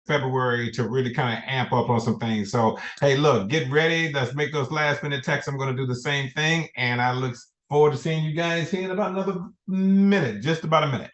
February to really kind of amp up on some things. So, hey, look, get ready. Let's make those last minute texts. I'm going to do the same thing. And I look forward to seeing you guys here in about another minute, just about a minute.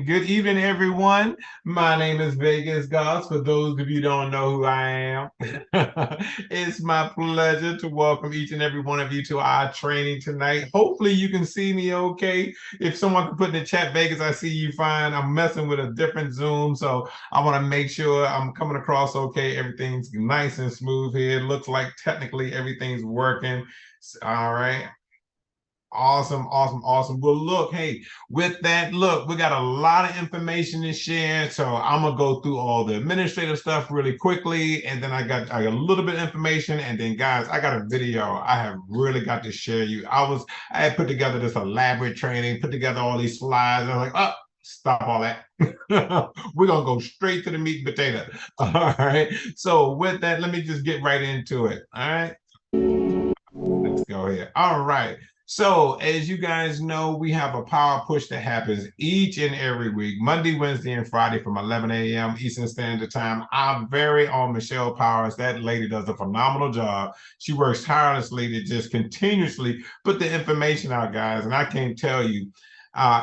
Good evening, everyone. My name is Vegas Goss. For those of you who don't know who I am, it's my pleasure to welcome each and every one of you to our training tonight. Hopefully you can see me okay. If someone can put in the chat, Vegas, I see you fine. I'm messing with a different Zoom, so I want to make sure I'm coming across okay. Everything's nice and smooth here. It looks like technically everything's working. All right. Awesome, awesome, awesome. Well, look, hey, with that, look, we got a lot of information to share. So I'm gonna go through all the administrative stuff really quickly, and then I got a little bit of information, and then guys, I got a video I have really got to share you. I had put together this elaborate training, put together all these slides. I was like, oh, stop all that. We're gonna go straight to the meat and potato. All right. So with that, let me just get right into it. All right. Let's go here. All right. So as you guys know, we have a power push that happens each and every week, Monday, Wednesday, and Friday from 11 a.m. Eastern Standard Time. Our very own Michelle Powers, that lady does a phenomenal job. She works tirelessly to just continuously put the information out, guys. And I can't tell you,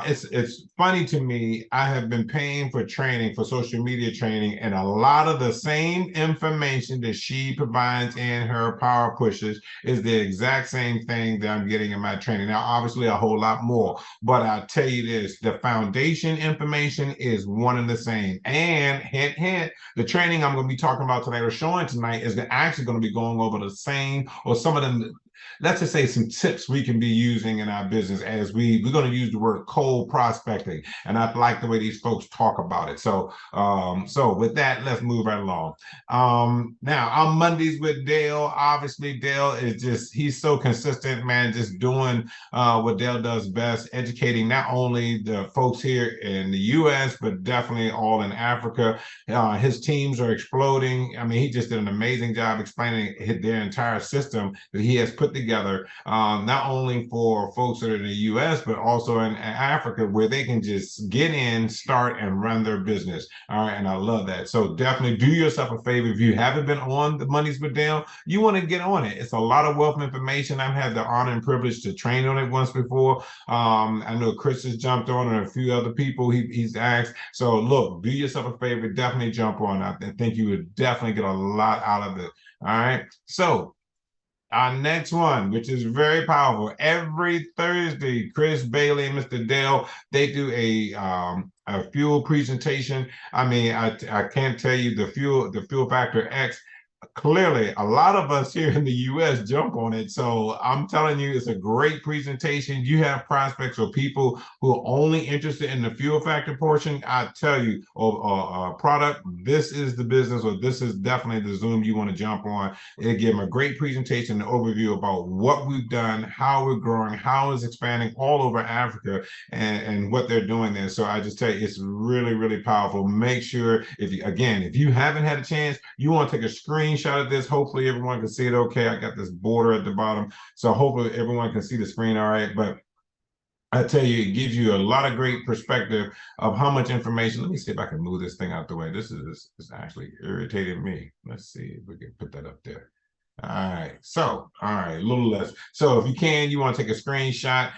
it's funny to me. I have been paying for training, for social media training, and a lot of the same information that she provides in her power pushes is the exact same thing that I'm getting in my training. Now, obviously, a whole lot more, but I'll tell you this: the foundation information is one and the same. And hint, hint, the training I'm going to be talking about tonight or showing tonight is actually going to be going over the same or some of them. Let's just say some tips we can be using in our business as we're going to use the word cold prospecting. And I like the way these folks talk about it. So with that, let's move right along. Now on Mondays with Dale, obviously Dale is he's so consistent, man, just doing what Dale does best, educating not only the folks here in the US, but definitely all in Africa. His teams are exploding. I mean, he just did an amazing job explaining their entire system that he has put together, not only for folks that are in the US, but also in Africa, where they can just get in, start, and run their business. All right, and I love that. So definitely do yourself a favor. If you haven't been on the Mondays with Dale, you want to get on it. It's a lot of wealth information. I've had the honor and privilege to train on it once before. I know Chris has jumped on and a few other people he's asked. So look, do yourself a favor, definitely jump on. I think you would definitely get a lot out of it. All right. So our next one, which is very powerful, every Thursday, Chris Bailey and Mr. Dale, they do a fuel presentation. I mean, I can't tell you the fuel factor X. clearly a lot of us here in the US jump on it. So I'm telling you, it's a great presentation. You have prospects or people who are only interested in the fuel factor portion. I tell you, or product, this is the business, or this is definitely the Zoom you want to jump on. It'll give them a great presentation, an overview about what we've done, how we're growing, how it's expanding all over Africa, and what they're doing there. So I just tell you, it's really, really powerful. Make sure, if you haven't had a chance, you want to take a screenshot of this. Hopefully everyone can see it okay. I got this border at the bottom, so hopefully everyone can see the screen all right. But I tell you, it gives you a lot of great perspective of how much information. Let me see if I can move this thing out the way. This is actually irritating me. Let's see if we can put that up there. All right, so, all right, a little less. So if you can, you want to take a screenshot.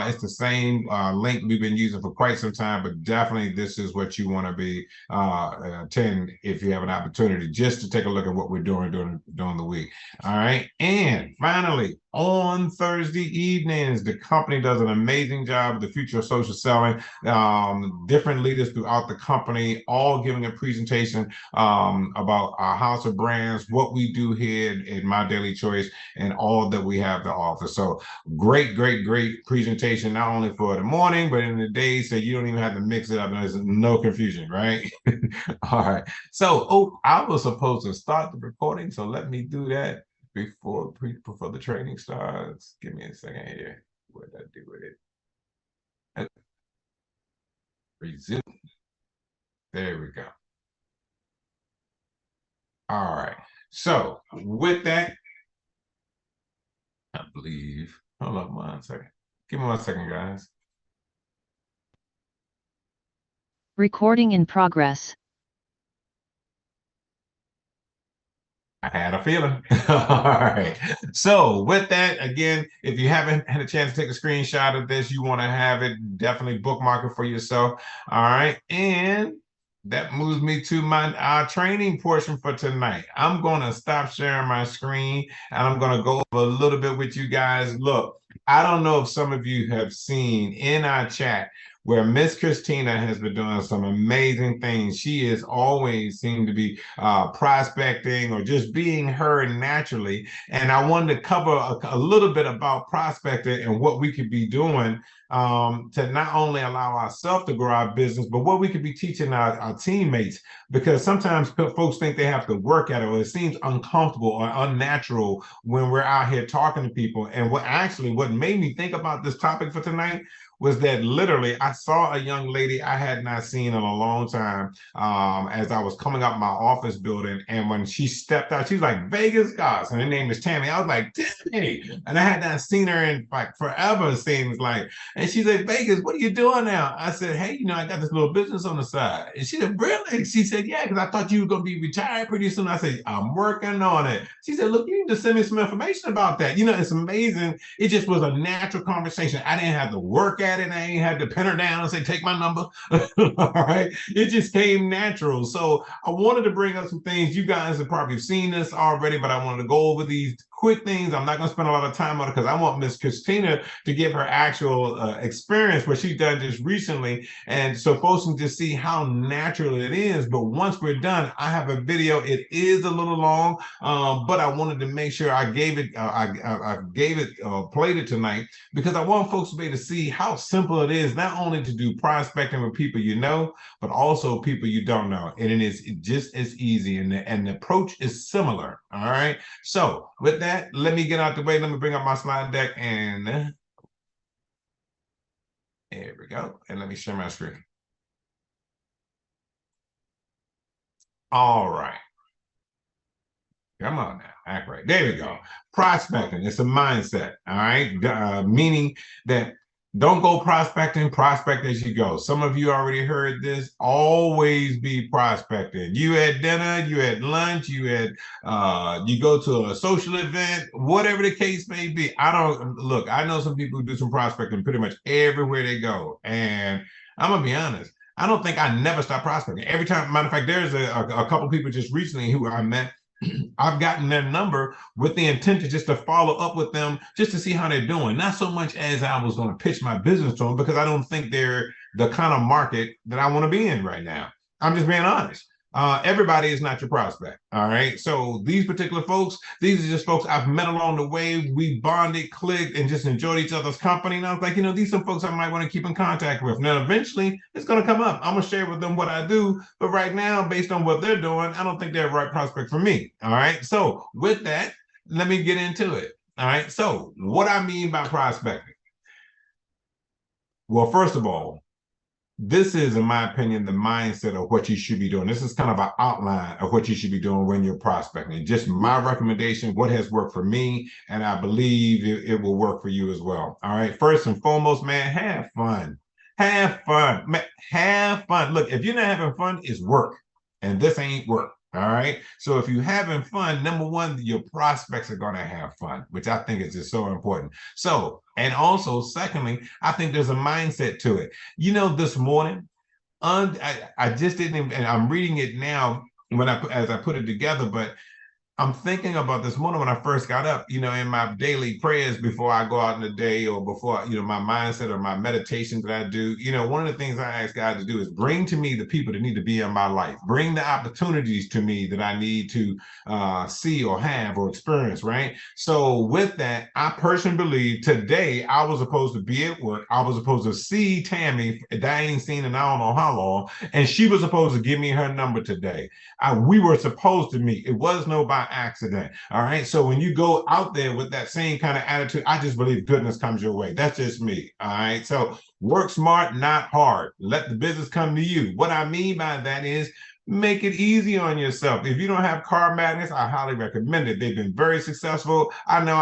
It's the same link we've been using for quite some time, but definitely this is what you want to be attend if you have an opportunity, just to take a look at what we're doing during the week. All right, and finally, on Thursday evenings, the company does an amazing job of the future of social selling. Different leaders throughout the company, all giving a presentation about our house of brands, what we do here in My Daily Choice, and all that we have to offer. So great presentation, not only for the morning, but in the day, so you don't even have to mix it up and there's no confusion, right? All right. So, I was supposed to start the recording, so let me do that before the training starts. Give me a second here. What did I do with it? Resume. There we go. All right. So with that, I believe, hold on 1 second. Give me 1 second, guys. Recording in progress. I had a feeling. All right. So with that, again, if you haven't had a chance to take a screenshot of this, you want to have it, definitely bookmark it for yourself. All right. And that moves me to our training portion for tonight. I'm going to stop sharing my screen and I'm going to go over a little bit with you guys. Look, I don't know if some of you have seen in our chat where Miss Christina has been doing some amazing things. She is always seemed to be prospecting or just being her naturally. And I wanted to cover a little bit about prospecting and what we could be doing to not only allow ourselves to grow our business, but what we could be teaching our teammates. Because sometimes folks think they have to work at it, or it seems uncomfortable or unnatural when we're out here talking to people. And what made me think about this topic for tonight was that literally I saw a young lady I had not seen in a long time as I was coming up my office building. And when she stepped out, she was like, Vegas Goss, and her name is Tammy. I was like, Tammy. And I had not seen her in like forever, it seems like. And she said, Vegas, what are you doing now? I said, hey, I got this little business on the side. And she said, really? She said, yeah, because I thought you were going to be retired pretty soon. I said, I'm working on it. She said, look, you need to send me some information about that. It's amazing. It just was a natural conversation. I didn't have to work at it. And I ain't had to pin her down and say, take my number. All right. It just came natural. So I wanted to bring up some things. You guys have probably seen this already, but I wanted to go over these quick things. I'm not going to spend a lot of time on it because I want Miss Christina to give her actual experience, what she's done just recently. And so folks can just see how natural it is. But once we're done, I have a video. It is a little long, but I wanted to make sure I gave it, played it tonight, because I want folks to be able to see how simple it is, not only to do prospecting with people you know, but also people you don't know. And it is just as easy, and the approach is similar. All right. So with that, let me get out the way. Let me bring up my slide deck, and there we go. And let me share my screen. All right. Come on now, act right. There we go. Prospecting, it's a mindset, all right? Meaning that don't go prospecting, prospect as you go. Some of you already heard this. Always be prospecting. You at dinner, you at lunch, you go to a social event, whatever the case may be. I know some people who do some prospecting pretty much everywhere they go. And I'm gonna be honest, I don't think I never stop prospecting. Every time, matter of fact, there's a couple people just recently who I met. I've gotten their number with the intent to follow up with them, just to see how they're doing. Not so much as I was going to pitch my business to them, because I don't think they're the kind of market that I want to be in right now. I'm just being honest. Everybody is not your prospect. All right. So these particular folks, these are just folks I've met along the way. We bonded, clicked, and just enjoyed each other's company. And I was like, these are some folks I might want to keep in contact with. Now, eventually, it's going to come up. I'm going to share with them what I do. But right now, based on what they're doing, I don't think they're a right prospect for me. All right. So with that, let me get into it. All right. So what I mean by prospecting. Well, first of all, this is, in my opinion, the mindset of what you should be doing. This is kind of an outline of what you should be doing when you're prospecting. Just my recommendation, what has worked for me, and I believe it will work for you as well. All right. First and foremost, man, have fun. Have fun. Man, have fun. Look, if you're not having fun, it's work. And this ain't work. All right. So if you're having fun, number one, your prospects are going to have fun, which I think is just so important. So, and also, secondly, I think there's a mindset to it. This morning, I just didn't even, and I'm reading it now as I put it together, but I'm thinking about this morning when I first got up, in my daily prayers before I go out in the day or before, my mindset or my meditations that I do. One of the things I ask God to do is bring to me the people that need to be in my life, bring the opportunities to me that I need to see or have or experience, right? So with that, I personally believe today I was supposed to be at work. I was supposed to see Tammy that I ain't seen in I don't know how long, and she was supposed to give me her number today. We were supposed to meet. It was no by accident. All right. So when you go out there with that same kind of attitude, I just believe goodness comes your way. That's just me. All right. So work smart, not hard. Let the business come to you. What I mean by that is make it easy on yourself. If you don't have car magnets, I highly recommend it. They've been very successful. I know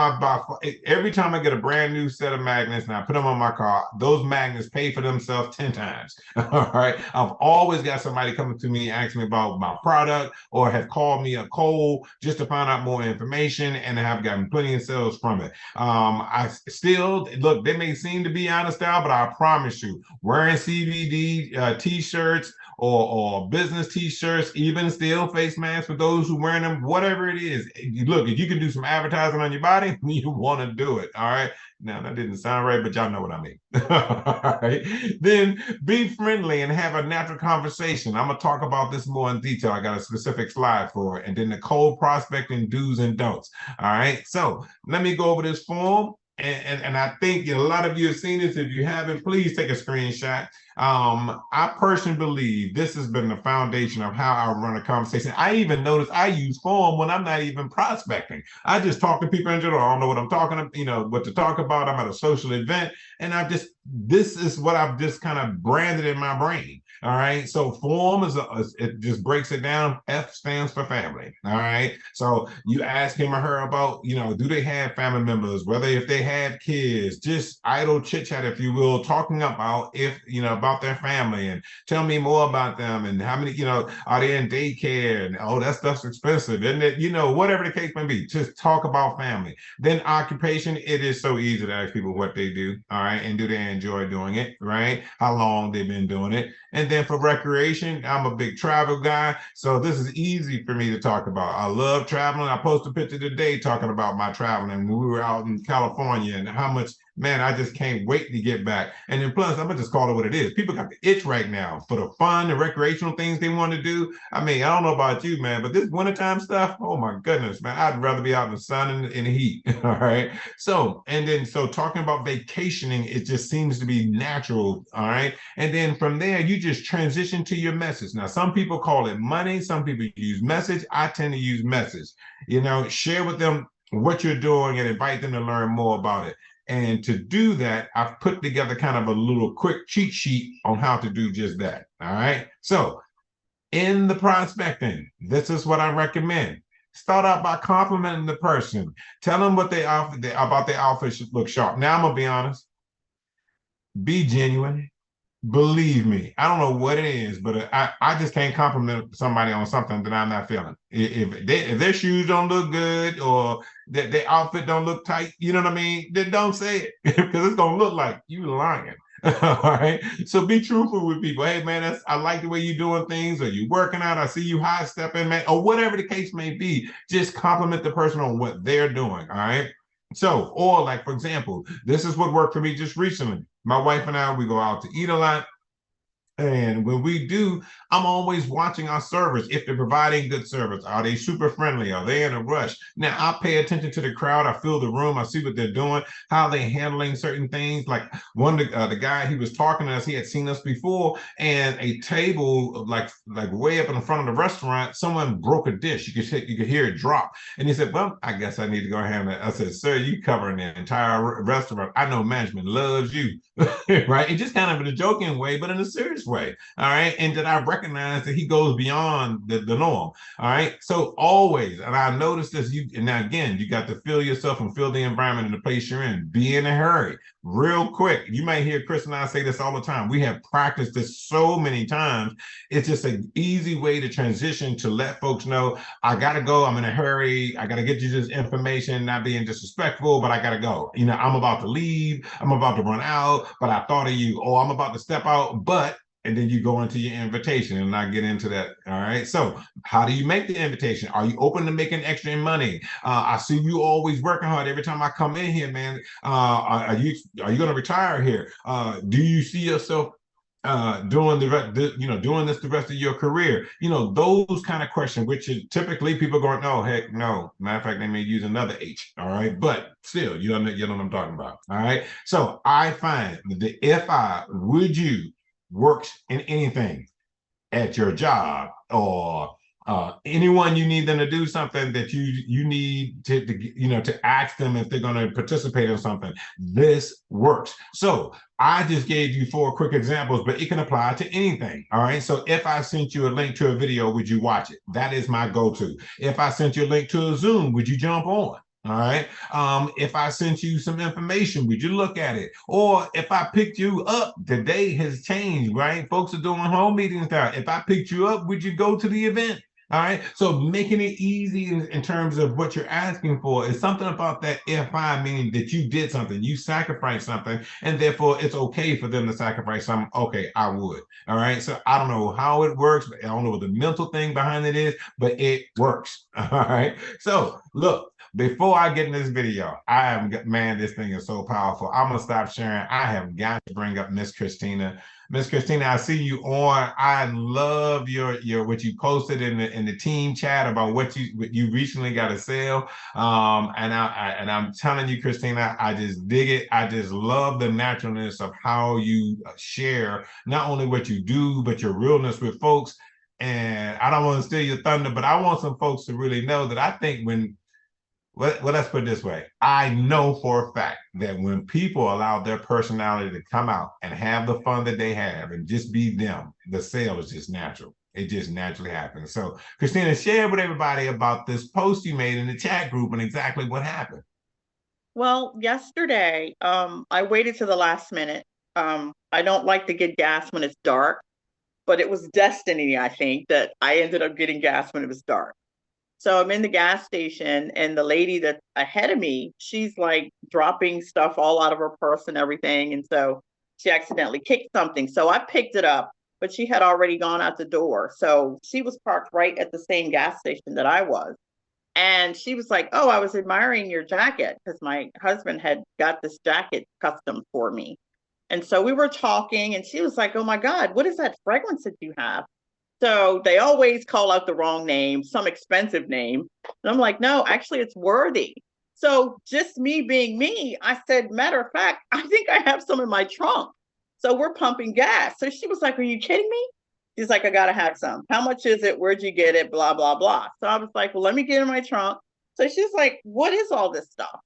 every time I get a brand new set of magnets and I put them on my car, those magnets pay for themselves 10 times. All right. I've always got somebody coming to me asking me about my product or have called me a cold just to find out more information, and I have gotten plenty of sales from it. I still look, they may seem to be out of style, but I promise you, wearing CBD t-shirts or business t-shirts, even still face masks for those who wear them, whatever it is. Look, if you can do some advertising on your body, you want to do it. All right. Now that didn't sound right, but y'all know what I mean. All right. Then be friendly and have a natural conversation. I'm gonna talk about this more in detail. I got a specific slide for it. And then the cold prospecting do's and don'ts. All right. So let me go over this form. And I think a lot of you have seen this. If you haven't, please take a screenshot. I personally believe this has been the foundation of how I run a conversation. I even notice I use form when I'm not even prospecting. I just talk to people in general. I don't know what I'm talking about, what to talk about. I'm at a social event, and this is what I've just kind of branded in my brain. All right. So form it just breaks it down. F stands for family. All right. So you ask him or her about, do they have family members, whether if they have kids, just idle chit chat, if you will, talking about about their family and tell me more about them and how many, are they in daycare and that stuff's expensive, isn't it? Whatever the case may be, just talk about family. Then occupation, it is so easy to ask people what they do. All right. And do they enjoy doing it? Right. How long they've been doing it. And then for recreation, I'm a big travel guy, so this is easy for me to talk about. I love traveling. I posted a picture today talking about my traveling when we were out in California and how much, man, I just can't wait to get back. And then plus, I'm gonna just call it what it is. People got the itch right now for the fun, the recreational things they want to do. I mean, I don't know about you, man, but this wintertime stuff, oh my goodness, man, I'd rather be out in the sun and in the heat. All right. So talking about vacationing, it just seems to be natural. All right. And then from there, you just transition to your message. Now, some people call it money. Some people use message. I tend to use message. Share with them what you're doing and invite them to learn more about it. And to do that, I've put together kind of a little quick cheat sheet on how to do just that. All right. So in the prospecting, this is what I recommend. Start out by complimenting the person. Tell them what about their outfit should look sharp. Now, I'm going to be honest. Be genuine. Believe me, I don't know what it is, but I just can't compliment somebody on something that I'm not feeling. If their shoes don't look good or that their outfit don't look tight, you know what I mean? Then don't say it because it's gonna look like you lying. All right. So be truthful with people. Hey man, I like the way you're doing things, or you working out. I see you high stepping, man, or whatever the case may be. Just compliment the person on what they're doing. All right. So, or like, for example, this is what worked for me just recently. My wife and I, we go out to eat a lot. And when we do, I'm always watching our servers. If they're providing good service, are they super friendly? Are they in a rush? Now, I pay attention to the crowd. I feel the room. I see what they're doing, how they're handling certain things. Like the guy, he was talking to us. He had seen us before, and a table like way up in the front of the restaurant, someone broke a dish. You could hear it drop, and he said, "Well, I guess I need to go ahead." I said, "Sir, you covering the entire restaurant. I know management loves you." Right? And just kind of in a joking way, but in a serious way. All right. And that I recognize that he goes beyond the norm. All right. So always, and I noticed this, and now again, you got to feel yourself and feel the environment and the place you're in. Be in a hurry, real quick. You might hear Chris and I say this all the time. We have practiced this so many times. It's just an easy way to transition to let folks know, I got to go. I'm in a hurry. I got to get you this information, not being disrespectful, but I got to go. I'm about to leave. I'm about to run out, but I thought of you. Oh, I'm about to step out, but and then you go into your invitation and I get into that. All right. So how do you make the invitation? Are you open to making extra money? I see you always working hard every time I come in here, man. Are you going to retire here? Do you see yourself doing doing this the rest of your career? Those kind of questions, which is typically people going, no, heck no. Matter of fact, they may use another H. All right. But still, you know what I'm talking about. All right. So I find the would you works in anything at your job or anyone you need them to do something that you need to ask them if they're going to participate in something. This works. So I just gave you 4 quick examples, but it can apply to anything. All right. So if I sent you a link to a video, would you watch it? That is my go-to. If I sent you a link to a Zoom, would you jump on? All right. If I sent you some information, would you look at it? Or if I picked you up, the day has changed, right? Folks are doing home meetings now. If I picked you up, would you go to the event? All right. So making it easy in terms of what you're asking for is something about that FI, meaning that you did something, you sacrificed something, and therefore it's okay for them to sacrifice something. Okay, I would. All right. So I don't know how it works, but I don't know what the mental thing behind it is, but it works. All right. So look. Before I get in this video, this thing is so powerful. I'm gonna stop sharing. I have got to bring up Miss Christina. Miss Christina, I see you on. I love your what you posted in the team chat about what you recently got a sale. And I'm telling you, Christina, I just dig it. I just love the naturalness of how you share not only what you do, but your realness with folks. And I don't want to steal your thunder, but I want some folks to really know that I think well, let's put it this way. I know for a fact that when people allow their personality to come out and have the fun that they have and just be them, the sale is just natural. It just naturally happens. So, Christina, share with everybody about this post you made in the chat group and exactly what happened. Well, yesterday, I waited to the last minute. I don't like to get gas when it's dark, but it was destiny, I think, that I ended up getting gas when it was dark. So I'm in the gas station and the lady that's ahead of me, she's like dropping stuff all out of her purse and everything. And so she accidentally kicked something. So I picked it up, but she had already gone out the door. So she was parked right at the same gas station that I was. And she was like, oh, I was admiring your jacket because my husband had got this jacket custom for me. And so we were talking and she was like, oh my God, what is that fragrance that you have? So they always call out the wrong name, some expensive name. And I'm like, no, actually, it's Worthy. So just me being me, I said, matter of fact, I think I have some in my trunk. So we're pumping gas. So she was like, are you kidding me? She's like, I got to have some. How much is it? Where'd you get it? Blah, blah, blah. So I was like, well, let me get in my trunk. So she's like, what is all this stuff?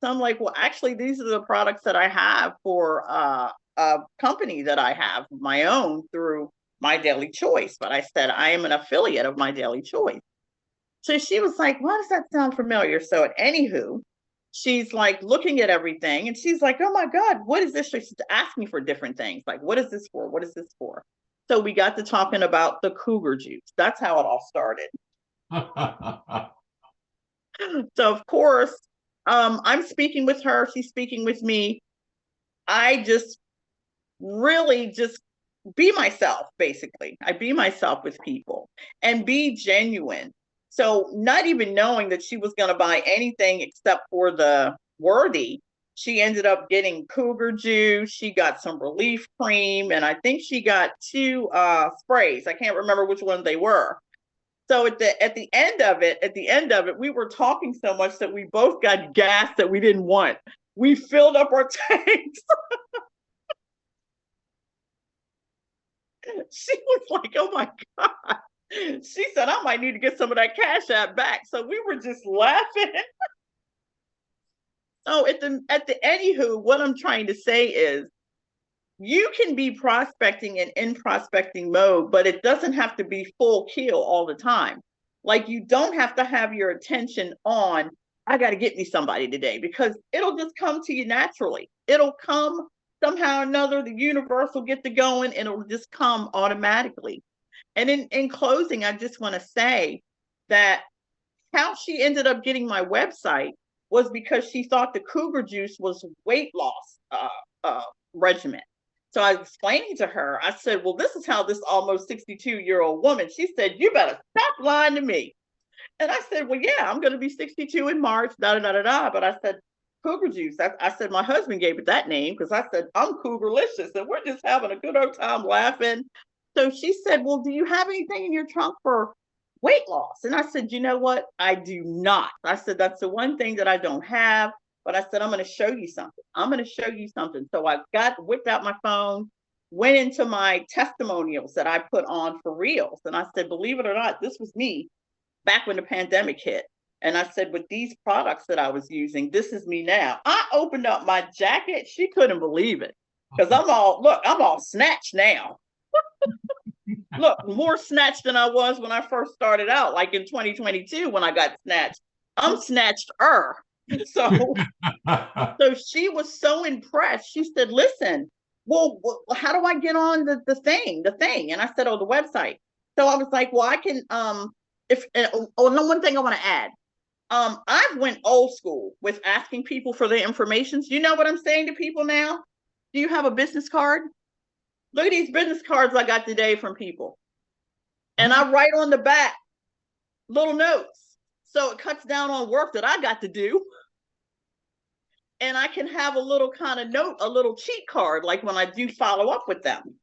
So I'm like, well, actually, these are the products that I have for a company that I have my own through My Daily Choice. But I said, I am an affiliate of My Daily Choice. So she was like, why does that sound familiar? So at anywho, she's like looking at everything and she's like, oh my God, what is this? She's asking me for different things. Like, what is this for? What is this for? So we got to talking about the cougar juice. That's how it all started. So of course, I'm speaking with her. She's speaking with me. I just really just be myself, basically. I be myself with people and be genuine. So not even knowing that she was going to buy anything except for the Worthy, She ended up getting cougar juice. She got some relief cream, and I think she got two sprays. I can't remember which ones they were. So at the end of it, we were talking so much that we both got gas that we didn't want. We filled up our tanks. She was like, "Oh my God." She said, "I might need to get some of that Cash App back." So we were just laughing. So at the anywho, what I'm trying to say is you can be prospecting and in prospecting mode, but it doesn't have to be full kill all the time. Like you don't have to have your attention on, I got to get me somebody today, because it'll just come to you naturally. It'll come somehow or another, the universe will get to going and it'll just come automatically. And in closing, I just want to say that how she ended up getting my website was because she thought the cougar juice was weight loss regimen. So I was explaining to her, I said, well, this is how this almost 62-year-old woman, she said, you better stop lying to me. And I said, well, yeah, I'm going to be 62 in March, da-da-da-da-da. But I said, cougar juice. I said, my husband gave it that name because I said, I'm cougarlicious. And we're just having a good old time laughing. So she said, well, do you have anything in your trunk for weight loss? And I said, you know what? I do not. I said, that's the one thing that I don't have. But I said, I'm going to show you something. I'm going to show you something. So I whipped out my phone, went into my testimonials that I put on for Reels. And I said, believe it or not, this was me back when the pandemic hit. And I said, with these products that I was using, this is me now. I opened up my jacket. She couldn't believe it because I'm all snatched now. Look, more snatched than I was when I first started out, like in 2022 when I got snatched. I'm snatched-er. So she was so impressed. She said, listen, well, how do I get on the thing? And I said, oh, the website. So I was like, well, I can, one thing I want to add. I've went old school with asking people for their information. You know what I'm saying to people now? Do you have a business card? Look at these business cards I got today from people. And I write on the back little notes. So it cuts down on work that I got to do. And I can have a little kind of note, a little cheat card, like when I do follow up with them.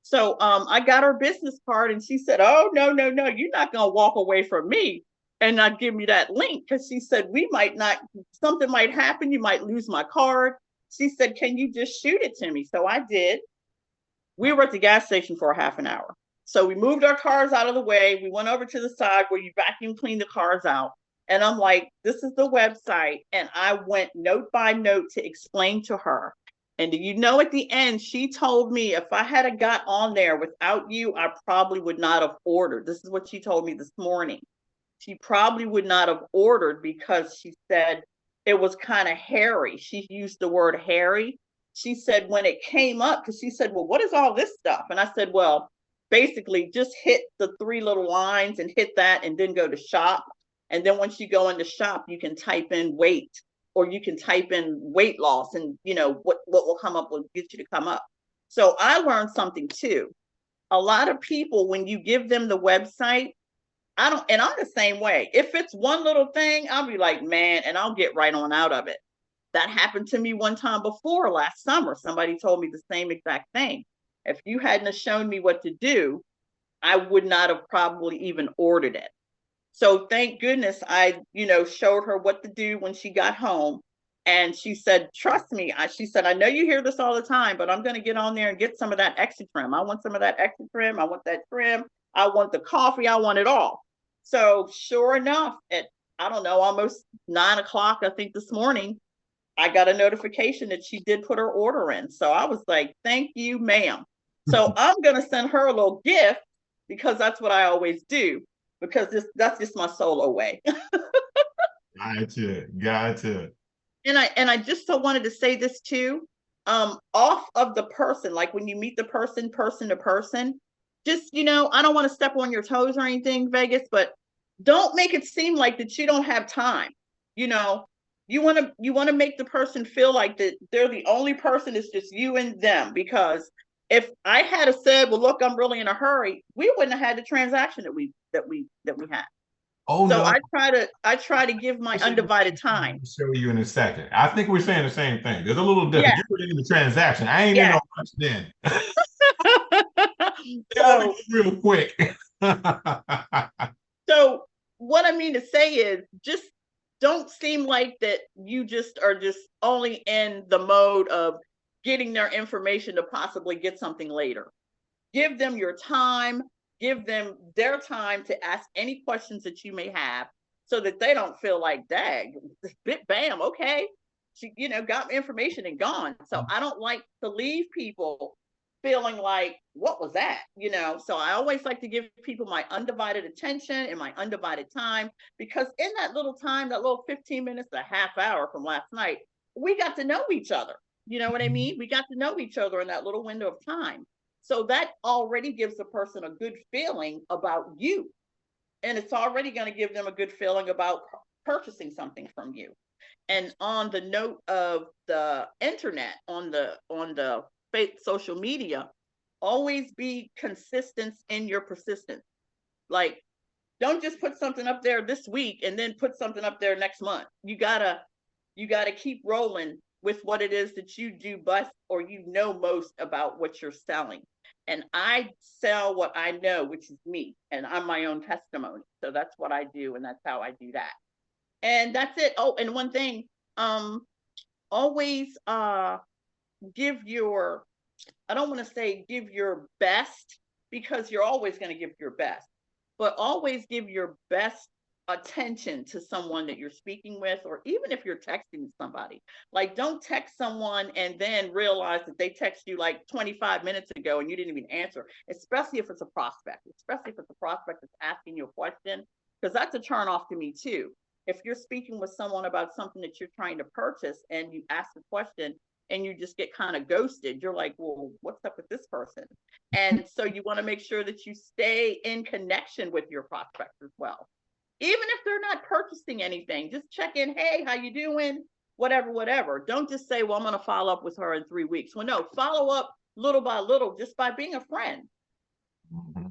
So I got her business card and she said, oh, no, you're not going to walk away from me and not give me that link. Because she said, something might happen. You might lose my card. She said, can you just shoot it to me? So I did. We were at the gas station for a half an hour. So we moved our cars out of the way. We went over to the side where you vacuum clean the cars out. And I'm like, this is the website. And I went note by note to explain to her. And do you know, at the end, she told me if I had got on there without you, I probably would not have ordered. This is what she told me this morning. She probably would not have ordered because she said it was kind of hairy. She used the word hairy. She said when it came up, because she said, well, what is all this stuff? And I said, well, basically just hit the 3 little lines and hit that and then go to shop. And then once you go into shop, you can type in weight or you can type in weight loss and, you know, what will come up will get you to come up. So I learned something too. A lot of people, when you give them the website, and I'm the same way. If it's one little thing, I'll be like, man, and I'll get right on out of it. That happened to me one time before last summer. Somebody told me the same exact thing. If you hadn't have shown me what to do, I would not have probably even ordered it. So thank goodness I, showed her what to do when she got home. And she said, trust me. She said, I know you hear this all the time, but I'm going to get on there and get some of that extra trim. I want some of that extra trim. I want that trim. I want the coffee. I want it all. So sure enough, at, I don't know, almost 9 o'clock, I think this morning, I got a notification that she did put her order in. So I was like, thank you, ma'am. So I'm going to send her a little gift because that's what I always do. Because that's just my solo way. Gotcha. And I just so wanted to say this too. Off of the person, like when you meet the person to person, just, I don't want to step on your toes or anything, Vegas, but don't make it seem like that you don't have time. You want to make the person feel like that they're the only person. It's just you and them. Because if I had said, well, look, I'm really in a hurry, we wouldn't have had the transaction that we had. Oh So no. I try to give my undivided time. I'll show you in a second. I think we're saying the same thing. There's a little different. Yeah, You're in the transaction. I ain't in yeah. no rush then. So Real quick. so what I mean to say is just don't seem like that you just are just only in the mode of getting their information to possibly get something later. Give them your time, give them their time to ask any questions that you may have so that they don't feel like, dag, bam, okay. She, got information and gone. So I don't like to leave people feeling like, what was that? So I always like to give people my undivided attention and my undivided time, because in that little time, that little 15 minutes, a half hour from last night, we got to know each other. You know what I mean? We got to know each other in that little window of time. So that already gives the person a good feeling about you. And it's already going to give them a good feeling about purchasing something from you. And on the note of the internet, on the social media, always be consistent in your persistence. Like, don't just put something up there this week and then put something up there next month. You gotta keep rolling with what it is that you do best, or most about what you're selling. And I sell what I know, which is me, and I'm my own testimony. So that's what I do, and that's how I do that. And that's it. Oh, and one thing, always give your, I don't want to say give your best, because you're always going to give your best, but always give your best attention to someone that you're speaking with, or even if you're texting somebody. Like, don't text someone and then realize that they text you like 25 minutes ago and you didn't even answer, especially if it's a prospect, that's asking you a question, because that's a turn off to me too. If you're speaking with someone about something that you're trying to purchase and you ask a question and you just get kind of ghosted, you're like, well, what's up with this person? And so you want to make sure that you stay in connection with your prospects as well. Even if they're not purchasing anything, just check in. Hey, how you doing? Whatever. Don't just say, well, I'm going to follow up with her in 3 weeks. Well, no, follow up little by little, just by being a friend. Mm-hmm.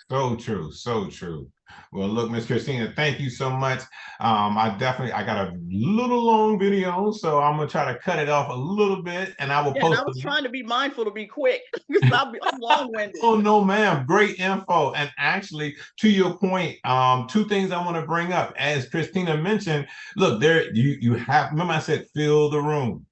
So true, so true. Well, look, Miss Christina, thank you so much. I got a little long video, so I'm gonna try to cut it off a little bit, and I will post. And I was trying to be mindful to be quick because I'm long-winded. Oh no, ma'am, great info. And actually, to your point, two things I want to bring up. As Christina mentioned, look, there you have. Remember, I said fill the room.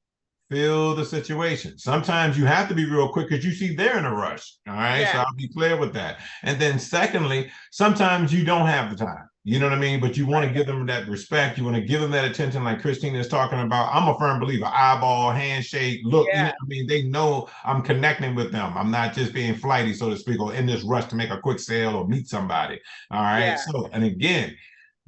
Feel the situation. Sometimes you have to be real quick because you see they're in a rush. All right. Yeah. So I'll be clear with that. And then secondly, sometimes you don't have the time. You know what I mean? But you want to give them that respect. You want to give them that attention, like Christina is talking about. I'm a firm believer. Eyeball, handshake, look. Yeah. You know what I mean? They know I'm connecting with them. I'm not just being flighty, so to speak, or in this rush to make a quick sale or meet somebody. All right. Yeah. So, and again,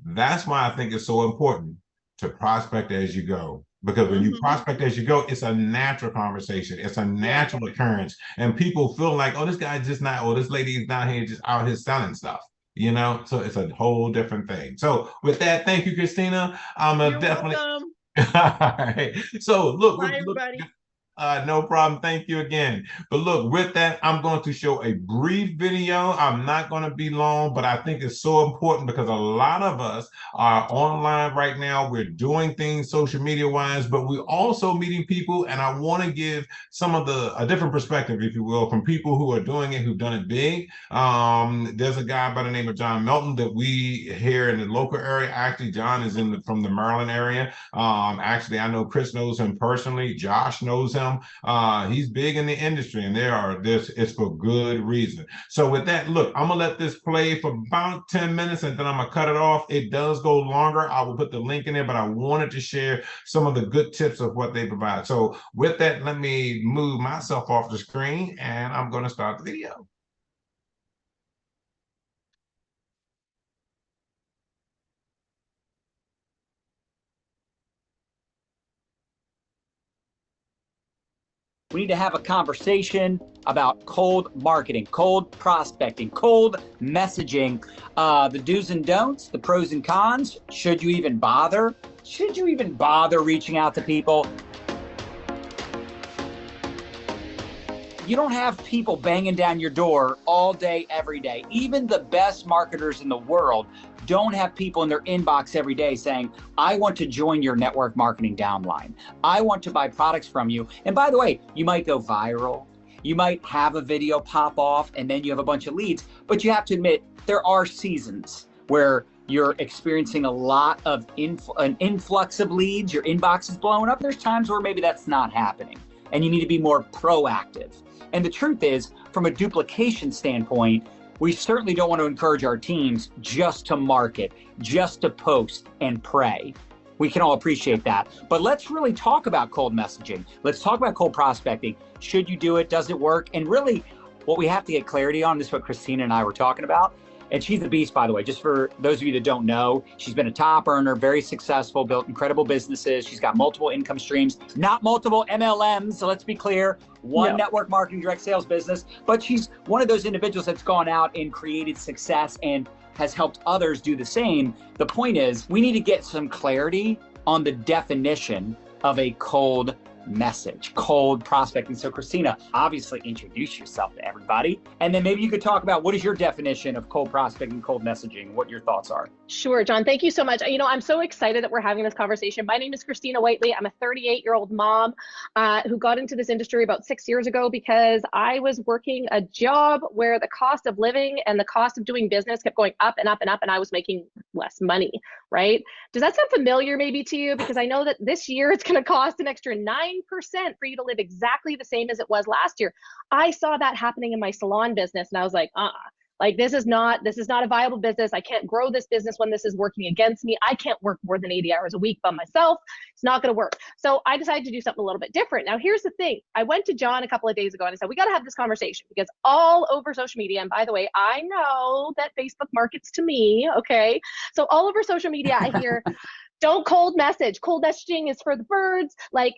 that's why I think it's so important to prospect as you go. Because when you prospect as you go, it's a natural conversation. It's a natural occurrence. And people feel like, oh, this guy's just not, or this lady is down here just out here selling stuff. So it's a whole different thing. So with that, thank you, Christina. You're definitely welcome. All right. So look, bye, everybody. No problem. Thank you again. But look, with that, I'm going to show a brief video. I'm not going to be long, but I think it's so important because a lot of us are online right now. We're doing things social media wise, but we're also meeting people. And I want to give some of a different perspective, if you will, from people who are doing it, who've done it big. There's a guy by the name of John Melton that we here in the local area. Actually, John is from the Maryland area. Actually, I know Chris knows him personally. Josh knows him. He's big in the industry, and it's for good reason. So with that, look, I'm gonna let this play for about 10 minutes, and then I'm gonna cut it off. It does go longer. I will put the link in there, but I wanted to share some of the good tips of what they provide. So with that, let me move myself off the screen, and I'm gonna start the video. We need to have a conversation about cold marketing, cold prospecting, cold messaging, the do's and don'ts, the pros and cons. Should you even bother? Should you even bother reaching out to people? you don't have people banging down your door all day, every day. Even the best marketers in the world don't have people in their inbox every day saying, I want to join your network marketing downline. I want to buy products from you. And by the way, you might go viral. You might have a video pop off and then you have a bunch of leads, but you have to admit there are seasons where you're experiencing a lot of an influx of leads, your inbox is blowing up. There's times where maybe that's not happening and you need to be more proactive. And the truth is, from a duplication standpoint, we certainly don't want to encourage our teams just to market, just to post and pray. We can all appreciate that. But let's really talk about cold messaging. Let's talk about cold prospecting. Should you do it? Does it work? And really, what we have to get clarity on, this is what Christina and I were talking about. And she's a beast, by the way, just for those of you that don't know. She's been a top earner, very successful, built incredible businesses. She's got multiple income streams, not multiple MLMs. So let's be clear, one network marketing direct sales business. But she's one of those individuals that's gone out and created success and has helped others do the same. The point is, we need to get some clarity on the definition of a cold message, cold prospecting. So Christina, obviously introduce yourself to everybody. And then maybe you could talk about what is your definition of cold prospecting, cold messaging, what your thoughts are. Sure, John. Thank you so much. You know, I'm so excited that we're having this conversation. My name is Christina Whiteley. I'm a 38-year-old mom who got into this industry about 6 years ago because I was working a job where the cost of living and the cost of doing business kept going up and up and up, and I was making less money, right? Does that sound familiar maybe to you? Because I know that this year it's going to cost an extra 9% for you to live exactly the same as it was last year. I saw that happening in my salon business and I was like, like this is not a viable business. I can't grow this business when this is working against me. I can't work more than 80 hours a week by myself. It's not going to work. So I decided to do something a little bit different. Now, here's the thing. I went to John a couple of days ago and I said, we got to have this conversation because all over social media, and by the way, I know that Facebook markets to me. Okay. So all over social media, I hear, don't cold message. Cold messaging is for the birds. Like,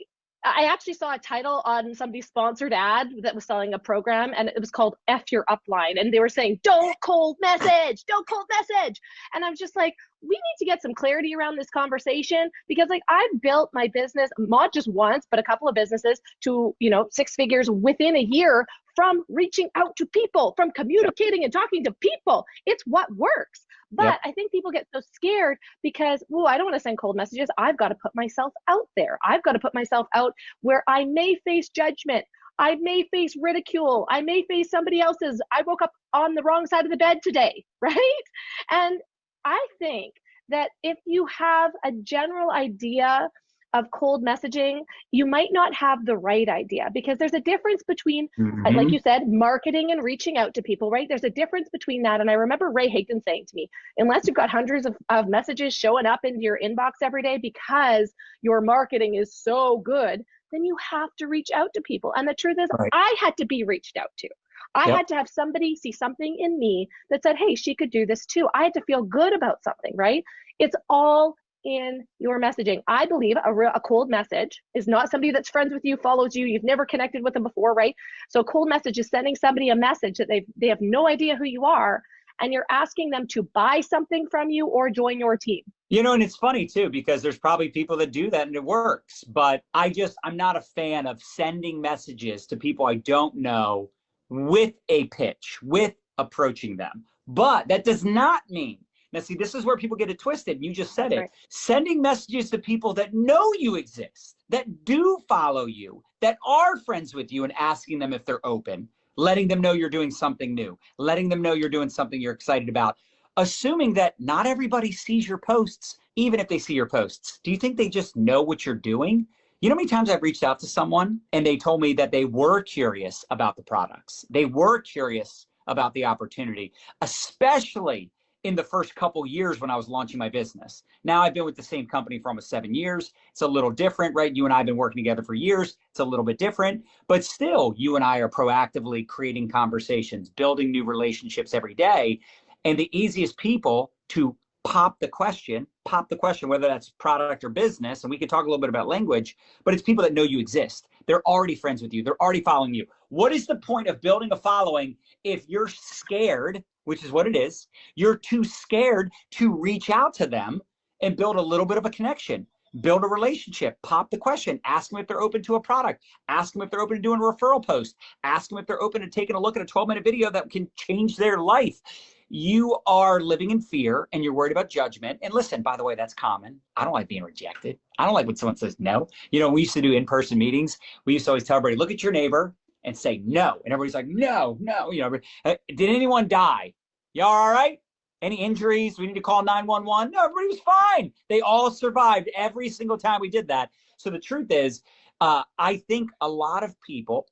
I actually saw a title on somebody's sponsored ad that was selling a program and it was called F Your Upline. And they were saying, don't cold message, don't cold message. And I'm just like, we need to get some clarity around this conversation because like I've built my business, not just once, but a couple of businesses to, you know, 6 figures within a year from reaching out to people, from communicating and talking to people. It's what works. But I think people get so scared because, oh, I don't want to send cold messages. I've got to put myself out there. I've got to put myself out where I may face judgment. I may face ridicule. I may face somebody else's, I woke up on the wrong side of the bed today, right? And I think that if you have a general idea of cold messaging, you might not have the right idea because there's a difference between, like you said, marketing and reaching out to people, right? There's a difference between that. And I remember Ray Higdon saying to me, unless you've got hundreds of messages showing up into your inbox every day because your marketing is so good, then you have to reach out to people. And the truth is, I had to be reached out to. I had to have somebody see something in me that said, hey, she could do this too. I had to feel good about something, right? It's all in your messaging. I believe a cold message is not somebody that's friends with you, follows you, you've never connected with them before, right? So a cold message is sending somebody a message that they have no idea who you are, and you're asking them to buy something from you or join your team. You know, and it's funny too, because there's probably people that do that and it works, but I'm not a fan of sending messages to people I don't know with a pitch, with approaching them. But that does not mean, now see, this is where people get it twisted. You just said it. Sending messages to people that know you exist, that do follow you, that are friends with you, and asking them if they're open, letting them know you're doing something new, letting them know you're doing something you're excited about, assuming that not everybody sees your posts, even if they see your posts. Do you think they just know what you're doing? You know how many times I've reached out to someone and they told me that they were curious about the products. They were curious about the opportunity, especially in the first couple years when I was launching my business. Now I've been with the same company for almost 7 years. It's a little different, right? You and I have been working together for years. It's a little bit different, but still you and I are proactively creating conversations, building new relationships every day. And the easiest people to pop the question, whether that's product or business, and we can talk a little bit about language, but it's people that know you exist. They're already friends with you. They're already following you. What is the point of building a following if you're scared, which is what it is, you're too scared to reach out to them and build a little bit of a connection? build a relationship, pop the question, ask them if they're open to a product, ask them if they're open to doing a referral post, ask them if they're open to taking a look at a 12-minute video that can change their life. You are living in fear and you're worried about judgment. And listen, by the way, that's common. I don't like being rejected. I don't like when someone says no. You know, we used to do in-person meetings. We used to always tell everybody, look at your neighbor and say no. And everybody's like, no, no. You know, did anyone die? Y'all all right? Any injuries? We need to call 911? No, everybody was fine. They all survived every single time we did that. So the truth is, I think a lot of people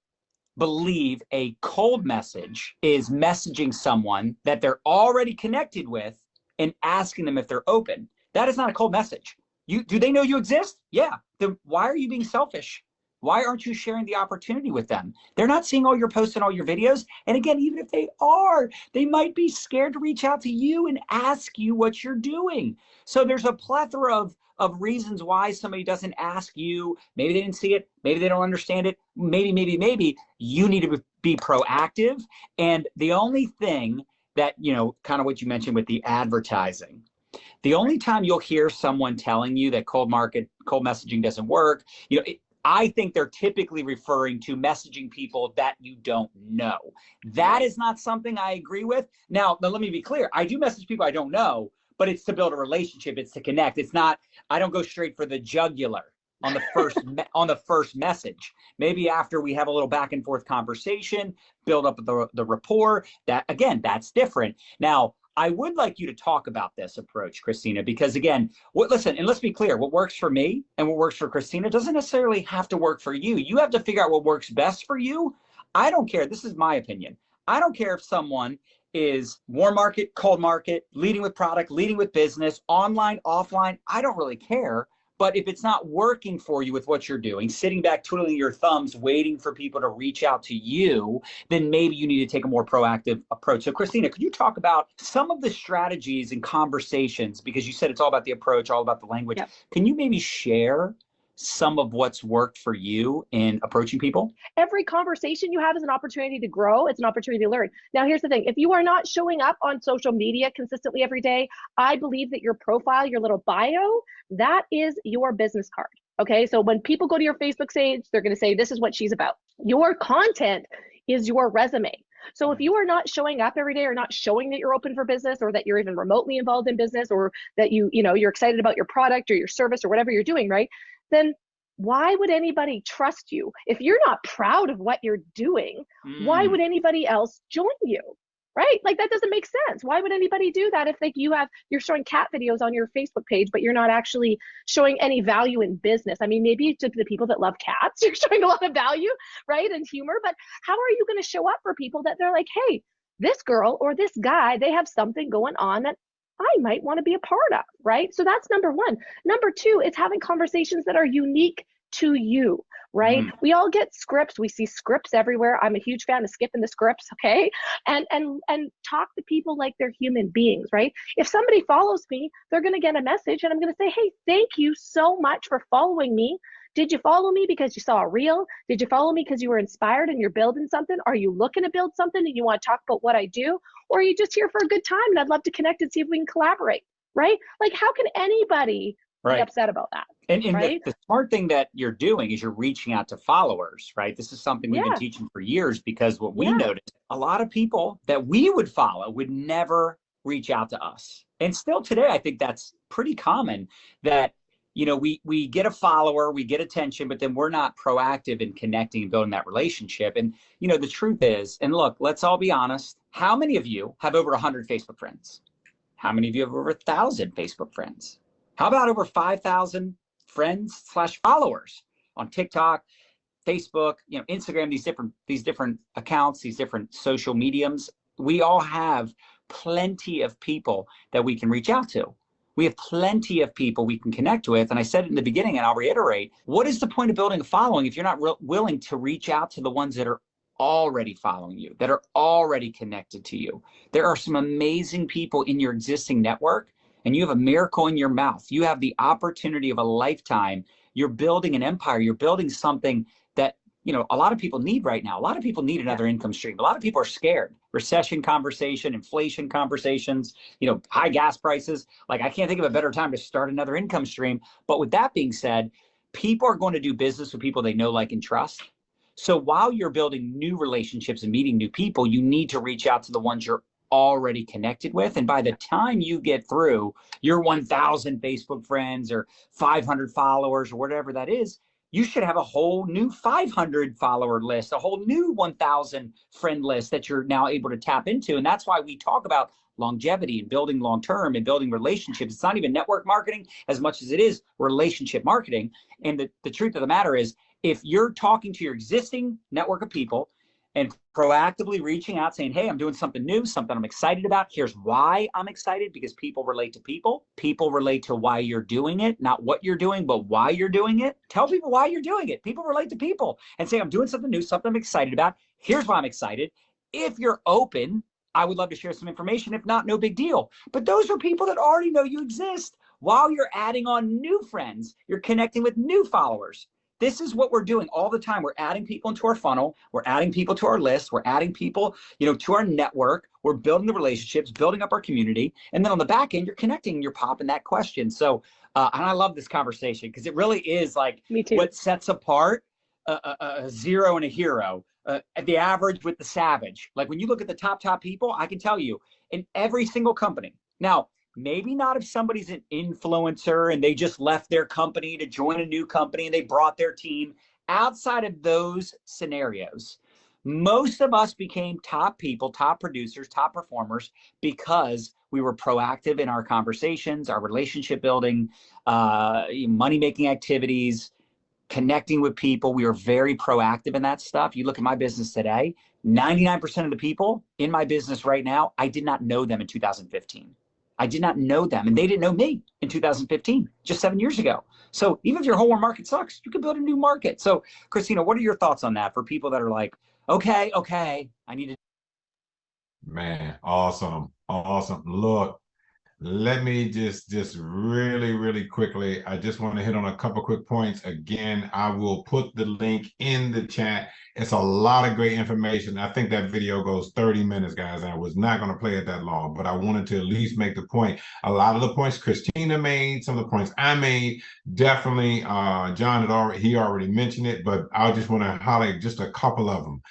believe a cold message is messaging someone that they're already connected with and asking them if they're open. That is not a cold message. Do they know you exist? Yeah. Then why are you being selfish? Why aren't you sharing the opportunity with them? They're not seeing all your posts and all your videos. And again, even if they are, they might be scared to reach out to you and ask you what you're doing. So there's a plethora of reasons why somebody doesn't ask you. Maybe they didn't see it. Maybe they don't understand it. Maybe you need to be proactive. And the only thing that, you know, kind of what you mentioned with the advertising, the only time you'll hear someone telling you that cold messaging doesn't work, you know, I think they're typically referring to messaging people that you don't know. That is not something I agree with. Now, let me be clear. I do message people I don't know, but it's to build a relationship. It's to connect. It's not, I don't go straight for the jugular on the first on the first message. Maybe after we have a little back and forth conversation, build up the rapport. That, again, that's different. Now, I would like you to talk about this approach, Christina, because again, listen, and let's be clear, what works for me and what works for Christina doesn't necessarily have to work for you. You have to figure out what works best for you. I don't care. This is my opinion. I don't care if someone is warm market, cold market, leading with product, leading with business, online, offline. I don't really care. But if it's not working for you with what you're doing, sitting back, twiddling your thumbs, waiting for people to reach out to you, then maybe you need to take a more proactive approach. So Christina, could you talk about some of the strategies and conversations, because you said it's all about the approach, all about the language. Yep. Can you maybe share some of what's worked for you in approaching people? Every conversation you have is an opportunity to grow. It's an opportunity to learn. Now, here's the thing. If you are not showing up on social media consistently every day, I believe that your profile, your little bio, that is your business card. Okay. So when people go to your Facebook page, they're going to say, this is what she's about. Your content is your resume. So if you are not showing up every day or not showing that you're open for business or that you're even remotely involved in business or that you're excited about your product or your service or whatever you're doing, right? Then why would anybody trust you? If you're not proud of what you're doing, why would anybody else join you? Right? Like that doesn't make sense. Why would anybody do that if like you're showing cat videos on your Facebook page, but you're not actually showing any value in business? I mean, maybe to the people that love cats, you're showing a lot of value, right? And humor, but how are you going to show up for people that they're like, hey, this girl or this guy, they have something going on that I might want to be a part of, right? So that's number one. Number two, it's having conversations that are unique to you, right? We all get scripts. We see scripts everywhere. I'm a huge fan of skipping the scripts, okay? And talk to people like they're human beings, right? If somebody follows me, they're going to get a message and I'm going to say, hey, thank you so much for following me. Did you follow me because you saw a reel? Did you follow me because you were inspired and you're building something? Are you looking to build something and you want to talk about what I do? Or are you just here for a good time and I'd love to connect and see if we can collaborate, right? Like how can anybody be upset about that? And right? the smart thing that you're doing is you're reaching out to followers, right? This is something we've been teaching for years because what we noticed, a lot of people that we would follow would never reach out to us. And still today, I think that's pretty common that you know, we get a follower, we get attention, but then we're not proactive in connecting and building that relationship. And, you know, the truth is, and look, let's all be honest, how many of you have over 100 Facebook friends? How many of you have over 1,000 Facebook friends? How about over 5,000 friends / followers on TikTok, Facebook, you know, Instagram, these different accounts, these different social mediums? We all have plenty of people that we can reach out to. We have plenty of people we can connect with. And I said it in the beginning, and I'll reiterate, what is the point of building a following if you're not willing to reach out to the ones that are already following you, that are already connected to you? There are some amazing people in your existing network, and you have a miracle in your mouth. You have the opportunity of a lifetime. You're building an empire. You're building something that a lot of people need right now. A lot of people need another income stream. A lot of people are scared. Recession conversation, inflation conversations, high gas prices. Like, I can't think of a better time to start another income stream. But with that being said, people are going to do business with people they know, like, and trust. So while you're building new relationships and meeting new people, you need to reach out to the ones you're already connected with. And by the time you get through your 1,000 Facebook friends or 500 followers or whatever that is, you should have a whole new 500 follower list, a whole new 1,000 friend list that you're now able to tap into. And that's why we talk about longevity and building long-term and building relationships. It's not even network marketing as much as it is relationship marketing. And the truth of the matter is, if you're talking to your existing network of people and proactively reaching out saying, hey, I'm doing something new, something I'm excited about. Here's why I'm excited, because people relate to people. People relate to why you're doing it, not what you're doing, but why you're doing it. Tell people why you're doing it. People relate to people and say, I'm doing something new, something I'm excited about. Here's why I'm excited. If you're open, I would love to share some information. If not, no big deal. But those are people that already know you exist. While you're adding on new friends, you're connecting with new followers. This is what we're doing all the time. We're adding people into our funnel. We're adding people to our list. We're adding people, to our network. We're building the relationships, building up our community. And then on the back end, you're connecting, you're popping that question. So, and I love this conversation because it really is like what sets apart a zero and a hero, the average with the savage. Like when you look at the top people, I can tell you in every single company. Now, maybe not if somebody's an influencer and they just left their company to join a new company and they brought their team. Outside of those scenarios, most of us became top people, top producers, top performers because we were proactive in our conversations, our relationship building, money-making activities, connecting with people. We were very proactive in that stuff. You look at my business today, 99% of the people in my business right now, I did not know them in 2015. I did not know them, and they didn't know me in 2015, just 7 years ago. So even if your whole market sucks, you can build a new market. So, Christina, what are your thoughts on that for people that are like, okay, I need to. Man, awesome. Look, let me just really quickly, I just want to hit on a couple quick points. Again, I will put the link in the chat. It's a lot of great information. I think that video goes 30 minutes, guys, and I was not going to play it that long, but I wanted to at least make the point. A lot of the points Christina made, some of the points I made, definitely John already mentioned it, but I just want to highlight just a couple of them.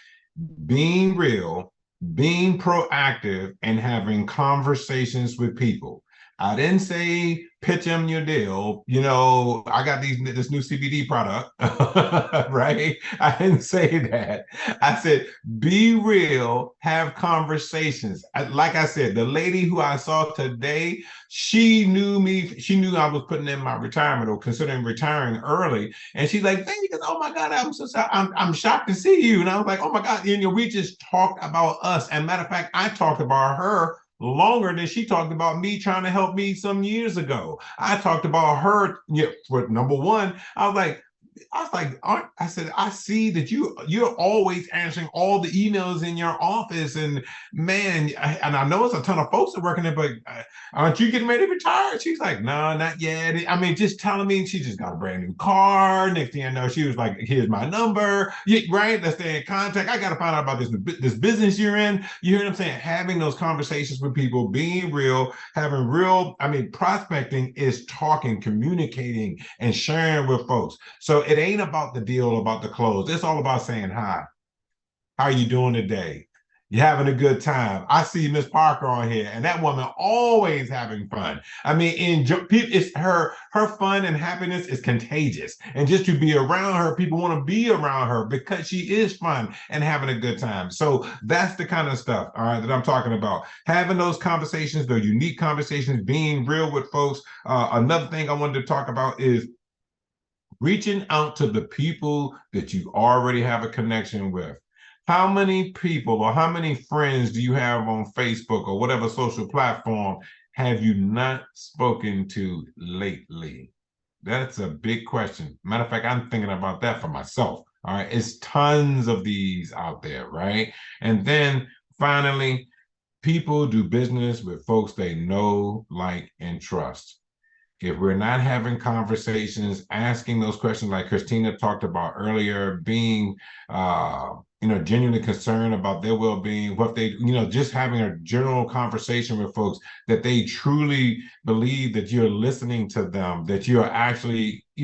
Being real, being proactive, and having conversations with people. I didn't say pitch them your deal. I got this new CBD product, right? I didn't say that. I said, be real, have conversations. Like I said, the lady who I saw today, she knew me. She knew I was putting in my retirement or considering retiring early. And she's like, Vegas, oh my God, I'm so sorry. I'm shocked to see you. And I was like, oh my God, we just talked about us. And matter of fact, I talked about her longer than she talked about me trying to help me some years ago. I talked about her, for number one, I was like, I said, I see that you're always answering all the emails in your office, and man, and I know it's a ton of folks that are working there, but aren't you getting ready to retire? She's like, no, not yet. I mean, just telling me she just got a brand new car. Next thing I know, she was like, here's my number. Yeah, right, let's stay in contact. I got to find out about this business you're in. You hear what I'm saying? Having those conversations with people, being real, prospecting is talking, communicating, and sharing with folks. So it ain't about the deal, about the close. It's all about saying hi. How are you doing today? You having a good time? I see Miss Parker on here, and that woman always having fun. I mean, it's her fun and happiness is contagious. And just to be around her, people want to be around her because she is fun and having a good time. So that's the kind of stuff, all right, that I'm talking about. Having those conversations, the unique conversations, being real with folks. Another thing I wanted to talk about is reaching out to the people that you already have a connection with. How many people or how many friends do you have on Facebook or whatever social platform have you not spoken to lately? That's a big question. Matter of fact, I'm thinking about that for myself. All right. It's tons of these out there, right? And then finally, people do business with folks they know, like, and trust. if we're not having conversations, asking those questions like Christina talked about earlier, being genuinely concerned about their well-being, what they, just having a general conversation with folks, that they truly believe that you're listening to them, that you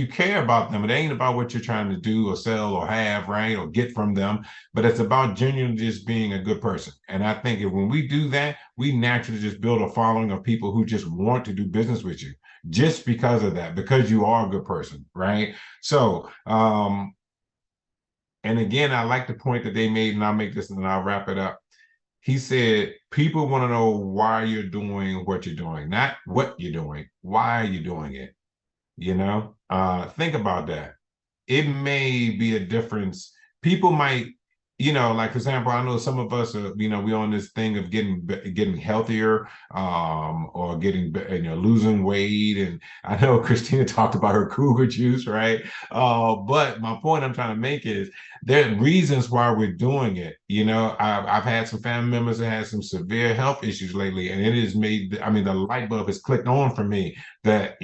care about them. It ain't about what you're trying to do or sell or have, right, or get from them, but it's about genuinely just being a good person. And I think when we do that, we naturally just build a following of people who just want to do business with you just because of that, because you are a good person, right? So, and again, I like the point that they made, and I'll make this and then I'll wrap it up. He said, people want to know why you're doing what you're doing, not what you're doing. Why are you doing it? Think about that. It may be a difference. People might, like, for example, I know some of us are, we on this thing of getting healthier, or getting, losing weight. And I know Christina talked about her cougar juice, right? But my point I'm trying to make is there are reasons why we're doing it. I've had some family members that had some severe health issues lately, and it has made, the light bulb has clicked on for me that,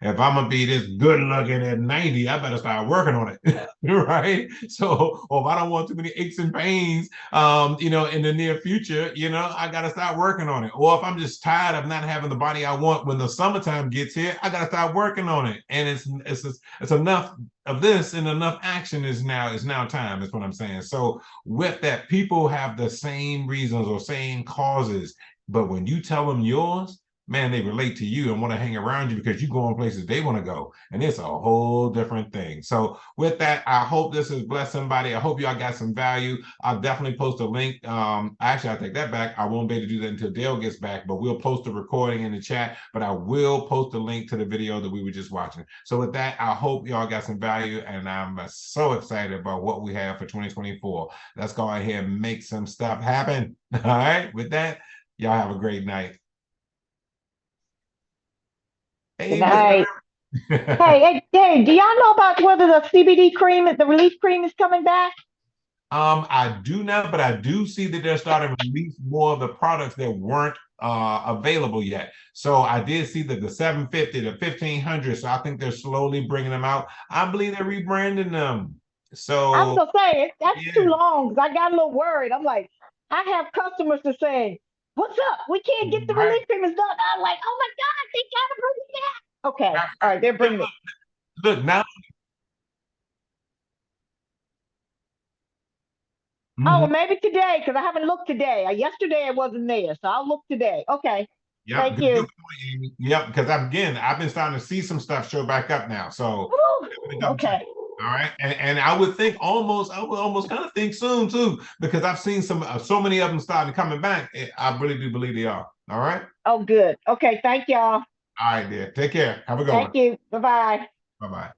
if I'm gonna be this good looking at 90, I better start working on it, right? So, or if I don't want too many aches and pains, in the near future, I gotta start working on it. Or if I'm just tired of not having the body I want when the summertime gets here, I gotta start working on it. And it's enough of this, and enough action is now time, is what I'm saying. So with that, people have the same reasons or same causes, but when you tell them yours, man, they relate to you and want to hang around you because you go in places they want to go. And it's a whole different thing. So with that, I hope this has blessed somebody. I hope y'all got some value. I'll definitely post a link. Actually, I take that back. I won't be able to do that until Dale gets back, but we'll post a recording in the chat, but I will post a link to the video that we were just watching. So with that, I hope y'all got some value, and I'm so excited about what we have for 2024. Let's go ahead and make some stuff happen. All right. With that, y'all have a great night. Good night. hey, do y'all know about whether the CBD cream, the relief cream, is coming back? I do not, but I do see that they're starting to release more of the products that weren't available yet. So I did see that the 750, the 1500. So I think they're slowly bringing them out. I believe they're rebranding them. So I'm just saying that's too long, because I got a little worried. I'm like, I have customers to say, "What's up? We can't get the relief cream is done." I'm like, "Oh my God, they gotta bring it back." Okay, all right, they're bringing it. Look now. Oh, maybe today, because I haven't looked today. Yesterday I wasn't there, so I'll look today. Okay. Yep, thank you. Yep, because I've been starting to see some stuff show back up now. So okay. All right, and I would almost kind of think soon too, because I've seen so many of them starting coming back. I really do believe they are. All right. Oh, good. Okay, thank y'all. All right, dear. Take care. Have a good one. Thank you. Bye-bye. Bye-bye.